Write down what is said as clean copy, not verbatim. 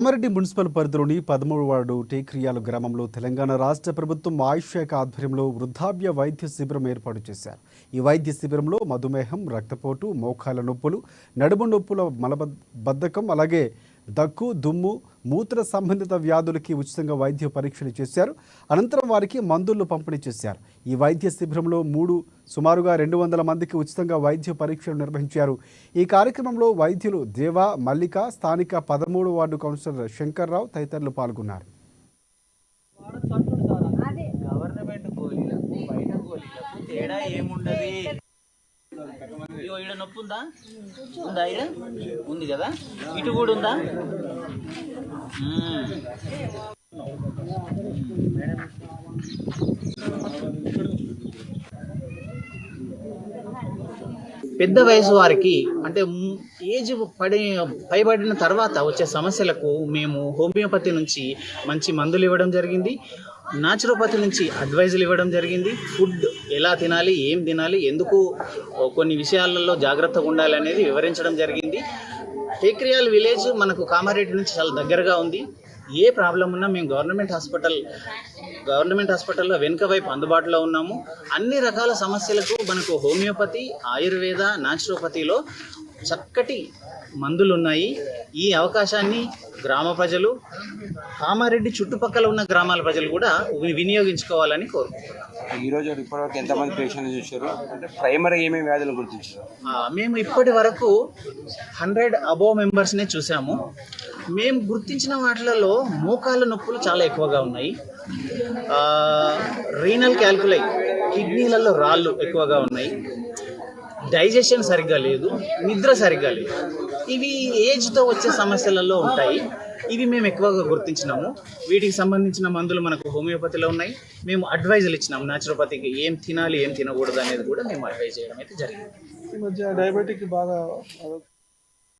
Kamareddy municipal పరిధిలోని 13వ ward టేక్రియాలు గ్రామంలో తెలంగాణ రాష్ట్ర ప్రభుత్వం ఆయుష్ శాఖ ఆధ్వర్యంలో వృద్ధాప్య వైద్య శిబిరం ఏర్పాటు చేశారు. ఈ వైద్య శిబిరంలో మధుమేహం, రక్తపోటు, మోకాల నొప్పులు, నడుము నొప్పుల, మలబద్ధకం, అలాగే దగ్గు, దుమ్ము, మూత్ర సంబంధిత వ్యాధులకి ఉచితంగా వైద్య పరీక్షలు చేశారు. అనంతరం వారికి మందులు పంపిణీ చేశారు. ఈ వైద్య శిబిరంలో సుమారుగా 200 మందికి ఉచితంగా వైద్య పరీక్షలు నిర్వహించారు. ఈ కార్యక్రమంలో వైద్యులు దేవా, మల్లిక, స్థానిక 13వ వార్డు కౌన్సిలర్ శంకర్రావు తదితరులు పాల్గొన్నారు. ఈడ నొప్పి ఉందా ఈడ ఉంది కదా, ఇటు కూడా ఉందా? పెద్ద వయసు వారికి అంటే ఏజ్ పైబడిన తర్వాత వచ్చే సమస్యలకు మేము హోమియోపతి నుంచి మంచి మందులు ఇవ్వడం జరిగింది. న్యాచురోపతి నుంచి అడ్వైజులు ఇవ్వడం జరిగింది. ఫుడ్ ఎలా తినాలి, ఏం తినాలి, ఎందుకు కొన్ని విషయాలలో జాగ్రత్తగా ఉండాలి అనేది వివరించడం జరిగింది. టేక్రియాల్ విలేజ్ మనకు కామారెడ్డి నుంచి చాలా దగ్గరగా ఉంది. ఏ ప్రాబ్లం ఉన్నా మేము గవర్నమెంట్ హాస్పిటల్లో వెనుక వైపు అందుబాటులో ఉన్నాము. అన్ని రకాల సమస్యలకు మనకు హోమియోపతి, ఆయుర్వేద, న్యాచురోపతిలో చక్కటి మందులు ఉన్నాయి. ఈ అవకాశాన్ని గ్రామ ప్రజలు, కామారెడ్డి చుట్టుపక్కల ఉన్న గ్రామాల ప్రజలు కూడా వినియోగించుకోవాలని కోరుకుంటున్నాం. ఈరోజు ఇప్పటివరకు ఎంతమంది పేషెంట్లు చూశారు? అంటే ప్రైమరీ ఏమేమి వ్యాధులు గుర్తించారు? మేము ఇప్పటి వరకు 100 అబోవ్ మెంబర్స్నే చూసాము. మేము గుర్తించిన వాటిలలో మోకాళ్ళ నొప్పులు చాలా ఎక్కువగా ఉన్నాయి. రీనల్ క్యాల్కులై, కిడ్నీలలో రాళ్ళు ఎక్కువగా ఉన్నాయి. డైజెషన్ సరిగ్గా లేదు, నిద్ర సరిగ్గా లేదు. ఇవి ఏజ్తో వచ్చే సమస్యలలో ఉంటాయి. ఇవి మేము ఎక్కువగా గుర్తించినాము. వీటికి సంబంధించిన మందులు మనకు హోమియోపతిలో ఉన్నాయి. మేము అడ్వైజులు ఇచ్చినాము. న్యాచురోపతికి ఏం తినాలి, ఏం తినకూడదు అనేది కూడా మేము అడ్వైజ్ చేయడం అయితే జరిగింది. ఈ మధ్య డయాబెటిక్ బాగా